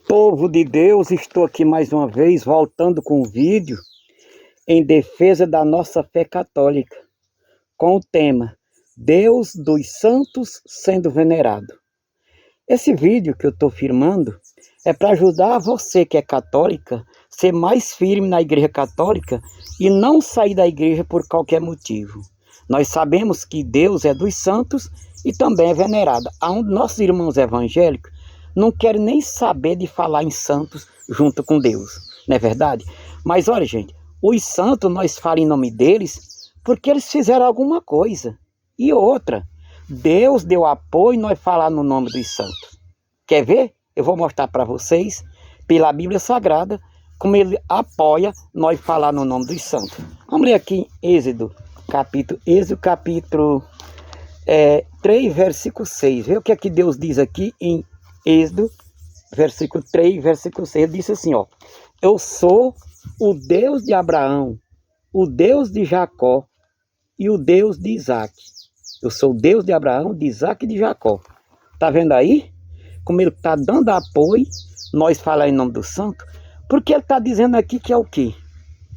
Povo de Deus, estou aqui mais uma vez voltando com o vídeo em defesa da nossa fé católica, com o tema Deus dos Santos sendo venerado. Esse vídeo que eu estou filmando é para ajudar você que é católica ser mais firme na igreja católica e não sair da igreja por qualquer motivo. Nós sabemos que Deus é dos santos e também é venerado. Nossos irmãos evangélicos não querem nem saber de falar em santos junto com Deus, não é verdade? Mas olha, gente, os santos nós falamos em nome deles porque eles fizeram alguma coisa. E outra, Deus deu apoio nós falar no nome dos santos. Quer ver? Eu vou mostrar para vocês, pela Bíblia Sagrada, como ele apoia nós falar no nome dos santos. Vamos ler aqui em Êxodo capítulo 3, versículo 6. Vê o que é que Deus diz aqui em Êxodo, versículo 3, versículo 6. Ele disse assim, ó: eu sou o Deus de Abraão, o Deus de Jacó e o Deus de Isaac. Eu sou o Deus de Abraão, de Isaac e de Jacó. Tá vendo aí? Como ele está dando apoio, nós falar em nome do santo, porque ele está dizendo aqui que é o quê?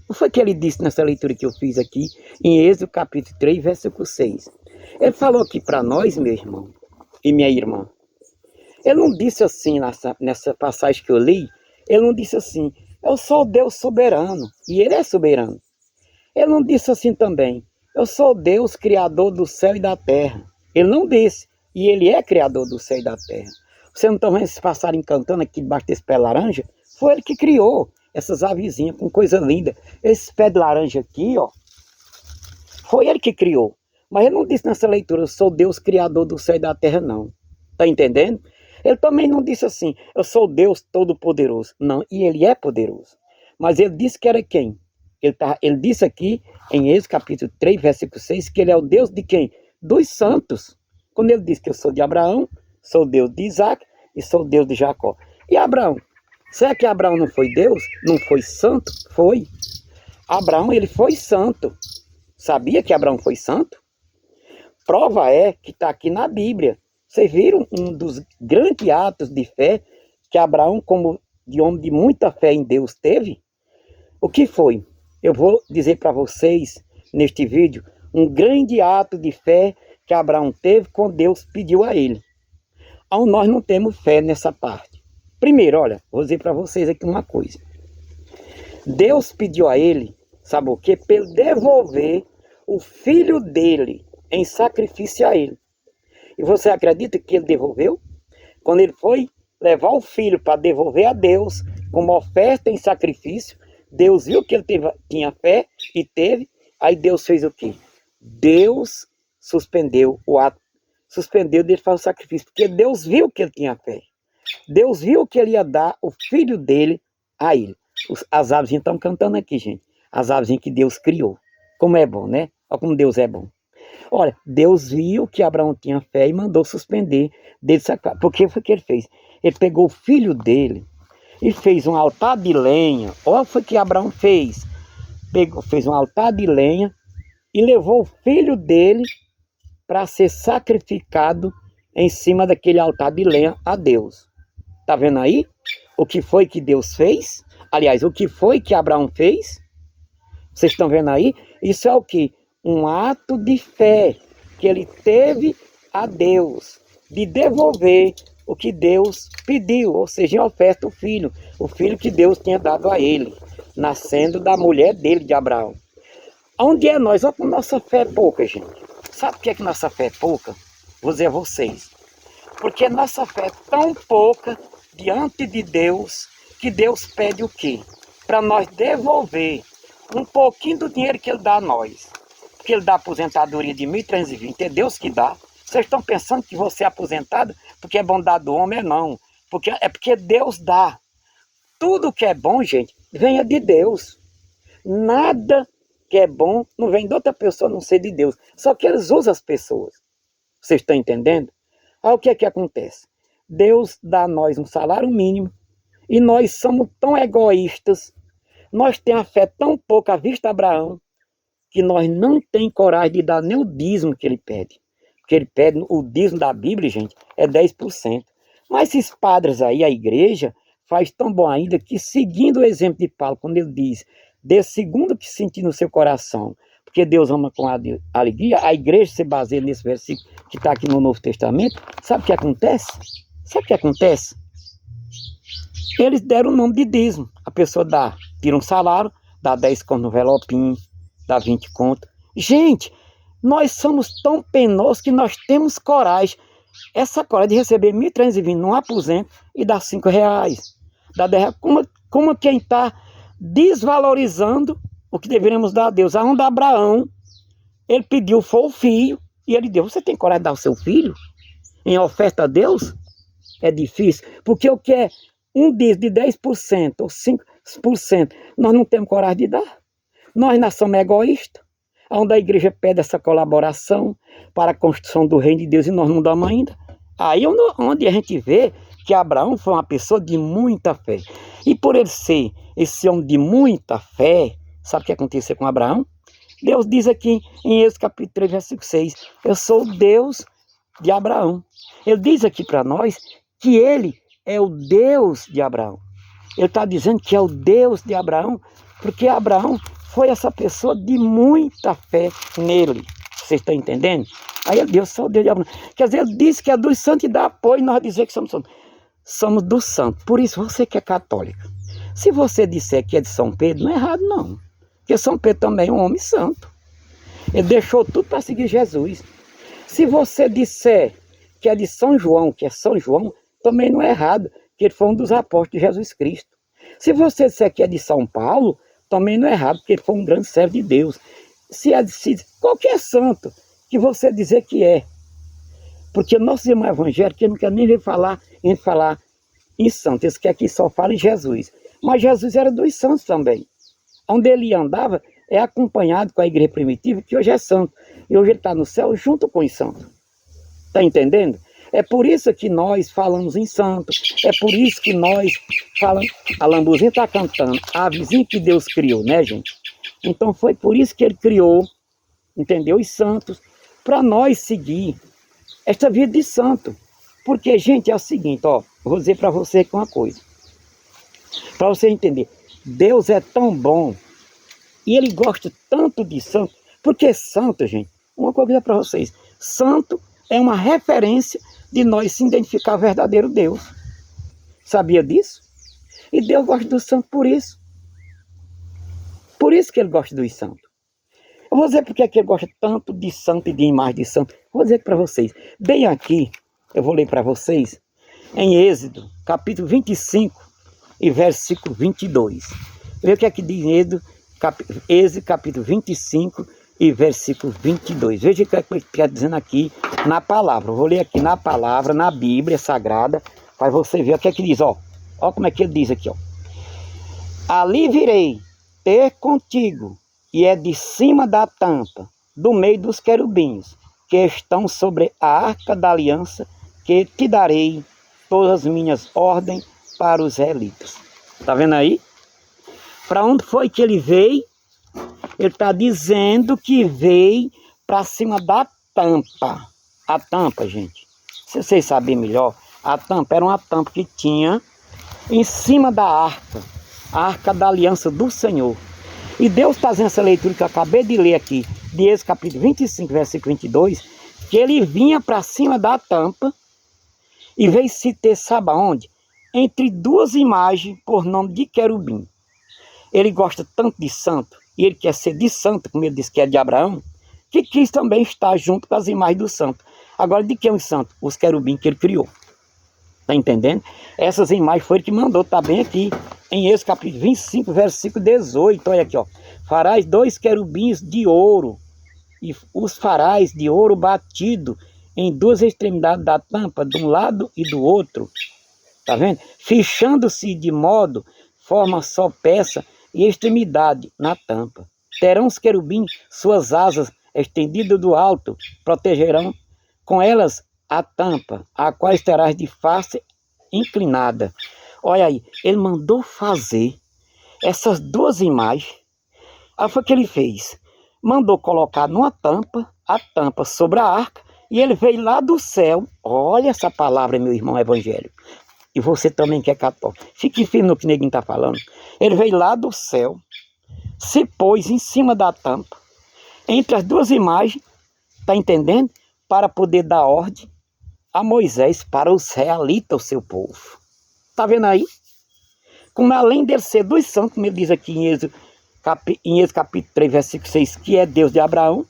Não foi que ele disse nessa leitura que eu fiz aqui, em Êxodo capítulo 3, versículo 6. Ele falou aqui para nós, meu irmão e minha irmã. Ele não disse assim, nessa passagem que eu li, ele não disse assim, eu sou o Deus soberano, e ele é soberano. Ele não disse assim também, eu sou o Deus criador do céu e da terra. Ele não disse, e ele é criador do céu e da terra. Você não está vendo esses passarinhos cantando aqui debaixo desse pé de laranja? Foi ele que criou essas avezinhas com coisa linda. Esse pé de laranja aqui, ó, foi ele que criou. Mas ele não disse nessa leitura, eu sou Deus criador do céu e da terra, não. Tá entendendo? Ele também não disse assim, eu sou Deus todo-poderoso. Não, e ele é poderoso. Mas ele disse que era quem? Ele disse aqui, em Êxodo capítulo 3, versículo 6, que ele é o Deus de quem? Dos santos. Quando ele disse que eu sou de Abraão, sou Deus de Isaac e sou Deus de Jacó. E Abraão? Será que Abraão não foi Deus? Não foi santo? Foi. Abraão, ele foi santo. Sabia que Abraão foi santo? Prova é que está aqui na Bíblia. Vocês viram um dos grandes atos de fé que Abraão, como de homem de muita fé em Deus, teve? O que foi? Eu vou dizer para vocês, neste vídeo, um grande ato de fé que Abraão teve quando Deus pediu a ele. Nós não temos fé nessa parte. Primeiro, olha, vou dizer para vocês aqui uma coisa. Deus pediu a ele, sabe o quê? Para ele devolver o filho dele em sacrifício a ele. E você acredita que ele devolveu? Quando ele foi levar o filho para devolver a Deus como oferta em sacrifício, Deus viu que ele tinha fé e teve, aí Deus fez o quê? Deus suspendeu o ato, suspendeu dele fazer o sacrifício, porque Deus viu que ele tinha fé. Deus viu que ele ia dar o filho dele a ele. As avezinhas estão cantando aqui, gente. As avezinhas que Deus criou. Como é bom, né? Olha como Deus é bom. Olha, Deus viu que Abraão tinha fé e mandou suspender dele sacrifício. Por que foi que ele fez? Ele pegou o filho dele e fez um altar de lenha. Olha foi que Abraão fez. Fez um altar de lenha e levou o filho dele para ser sacrificado em cima daquele altar de lenha a Deus. Tá vendo aí? O que foi que Deus fez? Aliás, o que foi que Abraão fez? Vocês estão vendo aí? Isso é o que? Um ato de fé que ele teve a Deus, de devolver o que Deus pediu, ou seja, em oferta o filho que Deus tinha dado a ele, nascendo da mulher dele, de Abraão. Onde é nós? Olha como nossa fé é pouca, gente. Sabe por que nossa fé é pouca? Vou dizer a vocês. Porque nossa fé é tão pouca diante de Deus, que Deus pede o quê? Para nós devolver um pouquinho do dinheiro que ele dá a nós. Porque ele dá aposentadoria de 1.320, é Deus que dá. Vocês estão pensando que você é aposentado porque é bondade do homem? Não. É porque Deus dá. Tudo que é bom, gente, venha de Deus. Nada que é bom não vem de outra pessoa, não ser de Deus. Só que eles usam as pessoas. Vocês estão entendendo? Aí o que é que acontece? Deus dá a nós um salário mínimo e nós somos tão egoístas, nós temos a fé tão pouca à vista de Abraão, que nós não temos coragem de dar nem o dízimo que ele pede. Porque ele pede, o dízimo da Bíblia, gente, é 10%. Mas esses padres aí, a igreja, faz tão bom ainda que, seguindo o exemplo de Paulo, quando ele diz, dê segundo o que sentir no seu coração, porque Deus ama com alegria, a igreja se baseia nesse versículo que está aqui no Novo Testamento. Sabe o que acontece? Sabe o que acontece? Eles deram o nome de dízimo. A pessoa tira um salário, dá 10 contos no envelopinho, dá 20 contos. Gente, nós somos tão penosos que nós temos coragem. Essa coragem de receber 1.320 num aposento e dar R$5, dá 10 reais. Como quem está desvalorizando o que deveríamos dar a Deus. Aonde Abraão, ele pediu, foi o filho, e ele deu. Você tem coragem de dar o seu filho em oferta a Deus? É difícil, porque o que é um dízimo de 10% ou 5%, nós não temos coragem de dar. Nós somos egoístas, onde a igreja pede essa colaboração para a construção do reino de Deus e nós não damos ainda. Aí é onde a gente vê que Abraão foi uma pessoa de muita fé. E por ele ser esse homem de muita fé, sabe o que aconteceu com Abraão? Deus diz aqui em Êxodo capítulo 3, versículo 6, eu sou o Deus de Abraão. Ele diz aqui para nós que ele é o Deus de Abraão. Ele está dizendo que é o Deus de Abraão, porque Abraão foi essa pessoa de muita fé nele. Vocês estão entendendo? Aí ele diz, eu sou o Deus de Abraão. Quer dizer, ele disse que é dos santos e dá apoio nós dizer que somos santos. Somos dos santos. Por isso, você que é católica, se você disser que é de São Pedro, não é errado não. Porque São Pedro também é um homem santo. Ele deixou tudo para seguir Jesus. Se você disser que é de São João, que é São João, também não é errado, porque ele foi um dos apóstolos de Jesus Cristo. Se você disser que é de São Paulo, também não é errado, porque ele foi um grande servo de Deus. Se qualquer santo que você dizer que é, porque nossos irmãos evangélicos não querem nem ver falar em santo, eles querem que só fale em Jesus. Mas Jesus era dos santos também. Onde ele andava é acompanhado com a igreja primitiva, que hoje é santo. E hoje ele está no céu junto com os santos. Está entendendo? É por isso que nós falamos em santo. É por isso que nós falamos. A Lambuzinha está cantando. A vizinha que Deus criou, né, gente? Então foi por isso que ele criou, entendeu? Os santos, para nós seguir esta vida de santo. Porque, gente, é o seguinte, ó. Vou dizer para você aqui uma coisa. Para você entender. Deus é tão bom. E ele gosta tanto de santo. Porque santo, gente, uma coisa para vocês. Santo é uma referência de nós se identificar ao verdadeiro Deus. Sabia disso? E Deus gosta do santo por isso. Por isso que ele gosta dos santos. Eu vou dizer porque é que ele gosta tanto de santo e de imagem de santo. Vou dizer para vocês. Bem aqui, eu vou ler para vocês, em Êxodo, capítulo 25 e versículo 22. Vê o que é que diz em Êxodo, capítulo 25 e versículo 22. Veja o que é que ele está dizendo aqui na palavra. Eu vou ler aqui na palavra, na Bíblia Sagrada, para você ver o que é que diz. Ó como é que ele diz aqui. Ó. Ali virei ter contigo, e é de cima da tampa, do meio dos querubins, que estão sobre a arca da aliança, que te darei todas as minhas ordens para os israelitas. Está vendo aí? Para onde foi que ele veio? Ele está dizendo que veio para cima da tampa. A tampa, gente, se vocês saberem melhor, a tampa era uma tampa que tinha em cima da arca, a arca da aliança do Senhor. E Deus está fazendo essa leitura que eu acabei de ler aqui, de Êxodo capítulo 25, versículo 22, que ele vinha para cima da tampa e veio se ter, sabe aonde? Entre duas imagens por nome de querubim. Ele gosta tanto de santo, e ele quer ser de santo, como ele disse que é de Abraão, que quis também estar junto com as imagens do santo. Agora, de quem é os santos? Os querubins que ele criou. Está entendendo? Essas imagens foi ele que mandou, está bem aqui, em Êxodo capítulo 25, versículo 18. Olha aqui, ó. Farás 2 querubins de ouro, e os farás de ouro batido em 2 extremidades da tampa, de um lado e do outro. Está vendo? Fichando-se de modo, forma só peça e extremidade na tampa. Terão os querubins suas asas estendidas do alto, protegerão com elas a tampa, a qual terás de face inclinada. Olha aí, ele mandou fazer essas 2 imagens. Aí foi o que ele fez. Mandou colocar numa tampa, a tampa sobre a arca, e ele veio lá do céu. Olha essa palavra, meu irmão evangélico. E você também que é católico. Fique firme no que o neguinho está falando. Ele veio lá do céu, se pôs em cima da tampa, entre as duas imagens, está entendendo? Para poder dar ordem a Moisés para os israelitas, o seu povo. Está vendo aí? Como além dele ser dos santos, como ele diz aqui em Êxodo capítulo 3, versículo 6, que é Deus de Abraão,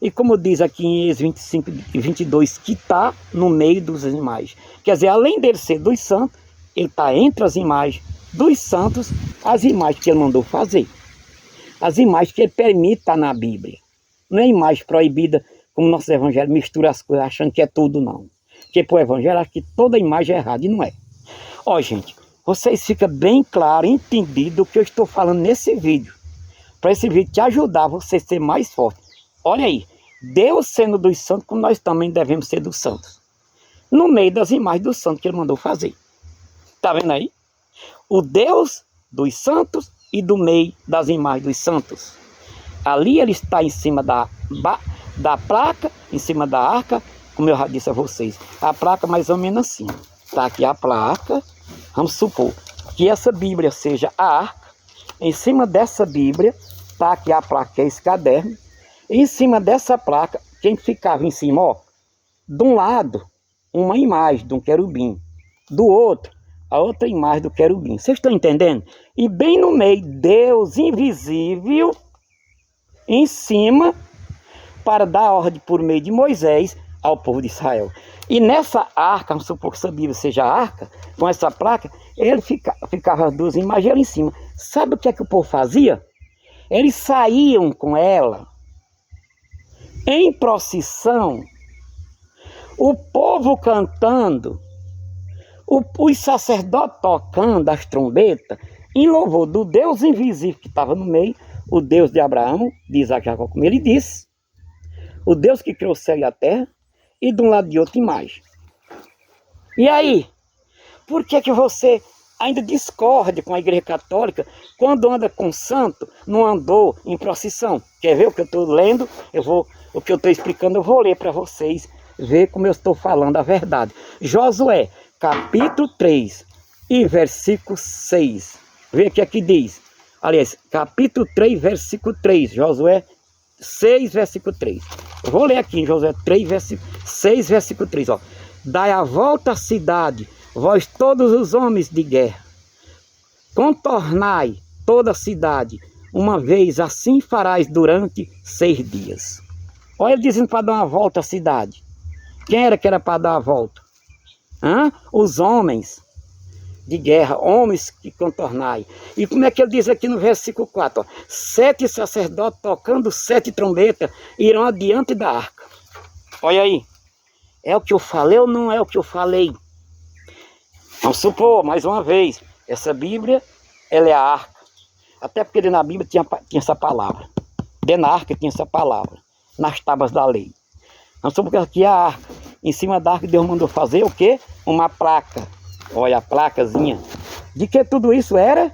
e como diz aqui em Êxodo 25 e 22, que está no meio dos imagens. Quer dizer, além dele ser dos santos, ele está entre as imagens dos santos, as imagens que ele mandou fazer. As imagens que ele permite estar na Bíblia. Não é imagem proibida, como nosso evangelho mistura as coisas achando que é tudo, não. Porque para o evangelho acha que toda imagem é errada, e não é. Ó, gente, vocês ficam bem claro, entendido do que eu estou falando nesse vídeo. Para esse vídeo te ajudar a você ser mais forte. Olha aí, Deus sendo dos santos, como nós também devemos ser dos santos. No meio das imagens dos santos que ele mandou fazer. Está vendo aí? O Deus dos santos e do meio das imagens dos santos. Ali ele está em cima da placa, em cima da arca, como eu já disse a vocês. A placa mais ou menos assim. Está aqui a placa. Vamos supor que essa Bíblia seja a arca. Em cima dessa Bíblia está aqui a placa, que é esse caderno. E em cima dessa placa, quem ficava em cima, ó, de um lado, uma imagem de um querubim. Do outro, a outra imagem do querubim. Vocês estão entendendo? E bem no meio, Deus invisível, em cima, para dar ordem por meio de Moisés ao povo de Israel. E nessa arca, vamos supor que essa Bíblia seja a arca, com essa placa, ele ficava as duas imagens ali em cima. Sabe o que é que o povo fazia? Eles saíam com ela em procissão, o povo cantando, os sacerdotes tocando as trombetas, em louvor do Deus invisível que estava no meio, o Deus de Abraão, de Isaac e Jacó, como ele disse, o Deus que criou o céu e a terra, e de um lado de outra imagem. E aí, por que que você ainda discorde com a Igreja Católica quando anda com santo, não andou em procissão? Quer ver o que eu estou lendo? O que eu estou explicando, eu vou ler para vocês, ver como eu estou falando a verdade. Josué, capítulo 3 e versículo 6. Vê o que aqui diz. Aliás, capítulo 3, versículo 3. Josué 6, versículo 3. Eu vou ler aqui em Josué 3, versículo 6, versículo 3. Ó. Dai a volta à cidade, vós todos os homens de guerra. Contornai toda a cidade. Uma vez assim farás durante 6 dias. Olha ele dizendo para dar uma volta à cidade. Quem era que era para dar a volta? Os homens de guerra, homens que contornai. E como é que ele diz aqui no versículo 4? Ó, 7 sacerdotes tocando 7 trombetas irão adiante da arca. Olha aí. É o que eu falei ou não é o que eu falei? Vamos supor, mais uma vez, essa Bíblia, ela é a arca. Até porque dentro da Bíblia tinha essa palavra. Dentro da arca tinha essa palavra. Nas tábuas da lei. Vamos supor que aqui é a arca. Em cima da arca Deus mandou fazer o quê? Uma placa. Olha a placazinha. De que tudo isso era?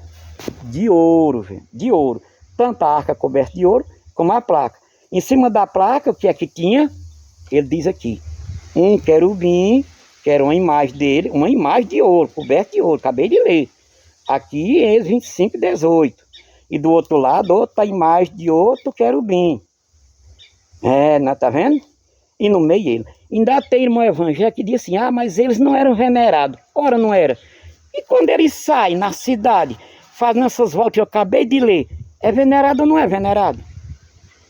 De ouro, velho. De ouro. Tanto a arca coberta de ouro, como a placa. Em cima da placa, o que é que tinha? Ele diz aqui. Um querubim, que era uma imagem dele, uma imagem de ouro, coberta de ouro. Acabei de ler. Aqui em Êxodo 25, 18. E do outro lado, outra imagem de outro querubim. Tá vendo? E no meio ele. Ainda tem irmão evangélico que diz assim, mas eles não eram venerados. Ora, não era. E quando eles saem na cidade, fazendo essas voltas que eu acabei de ler, é venerado ou não é venerado?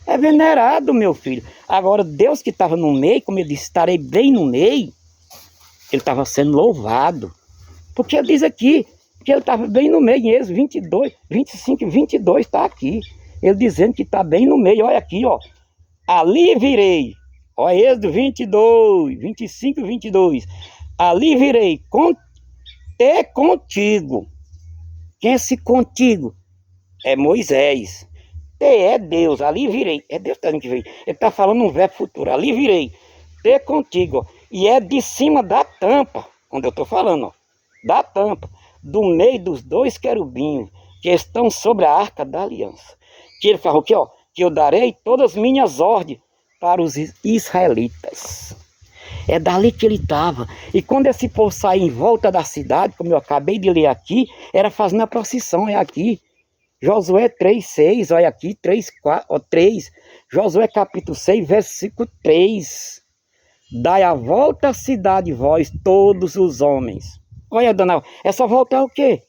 É venerado, meu filho. Agora, Deus que estava no meio, como ele disse, estarei bem no meio, ele estava sendo louvado. Porque ele diz aqui, que ele estava bem no meio, em Êxodo 22, 25 e 22 está aqui. Ele dizendo que está bem no meio, olha aqui, ó. Ali virei, ó, Êxodo 22, 25 e 22. Ali virei contigo. Quem é esse contigo? É Moisés. É Deus, ali virei. É Deus que veio. Ele está falando um verbo futuro. Ali virei. Contigo, ó. E é de cima da tampa, onde eu estou falando, ó. Da tampa, do meio dos 2 querubins que estão sobre a arca da aliança. Que ele falou aqui, ó. Que eu darei todas as minhas ordens para os israelitas. É dali que ele estava. E quando esse povo saía em volta da cidade, como eu acabei de ler aqui, era fazendo a procissão, é aqui. Josué 3:6, olha aqui, 3. Josué capítulo 6, versículo 3. Dai a volta à cidade, vós, todos os homens. Olha, dona, essa volta é o quê?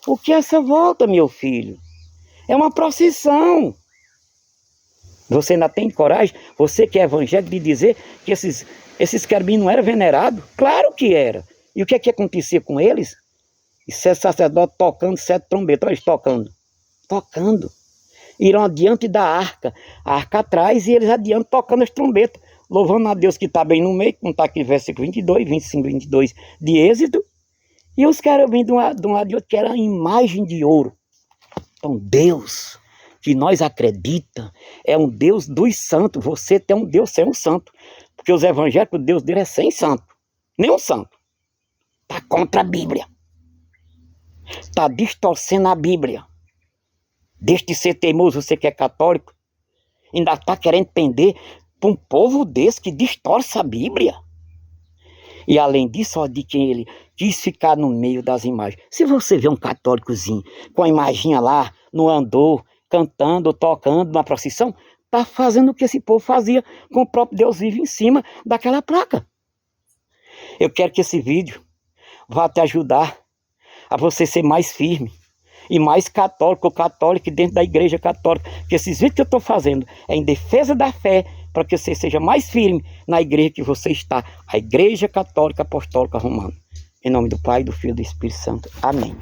O que é essa volta, meu filho? É uma procissão. Você ainda tem coragem, você que é evangélico, de dizer que esses querubins não eram venerados? Claro que era. E o que é que acontecia com eles? E sete sacerdotes tocando 7 trombetas, olha eles tocando. Irão adiante da arca, a arca atrás e eles adiante tocando as trombetas, louvando a Deus que está bem no meio, como está aqui versículo 22, 25, 22 de Êxodo, e os querubins de um lado e outro, que era a imagem de ouro. Então Deus, que nós acredita, é um Deus dos santos. Você tem um Deus sem um santo, porque os evangélicos, o Deus dele é sem santo, nenhum santo. Está contra a Bíblia, está distorcendo a Bíblia. Deixe de ser teimoso, você que é católico, ainda está querendo pender para um povo desse que distorce a Bíblia. E além disso, ó, de que ele quis ficar no meio das imagens. Se você vê um católicozinho com a imaginha lá no andor, cantando, tocando na procissão, está fazendo o que esse povo fazia com o próprio Deus vivo em cima daquela placa. Eu quero que esse vídeo vá te ajudar a você ser mais firme e mais católico dentro da igreja católica. Porque esses vídeos que eu estou fazendo é em defesa da fé, para que você seja mais firme na igreja que você está, a Igreja Católica Apostólica Romana. Em nome do Pai, do Filho e do Espírito Santo. Amém.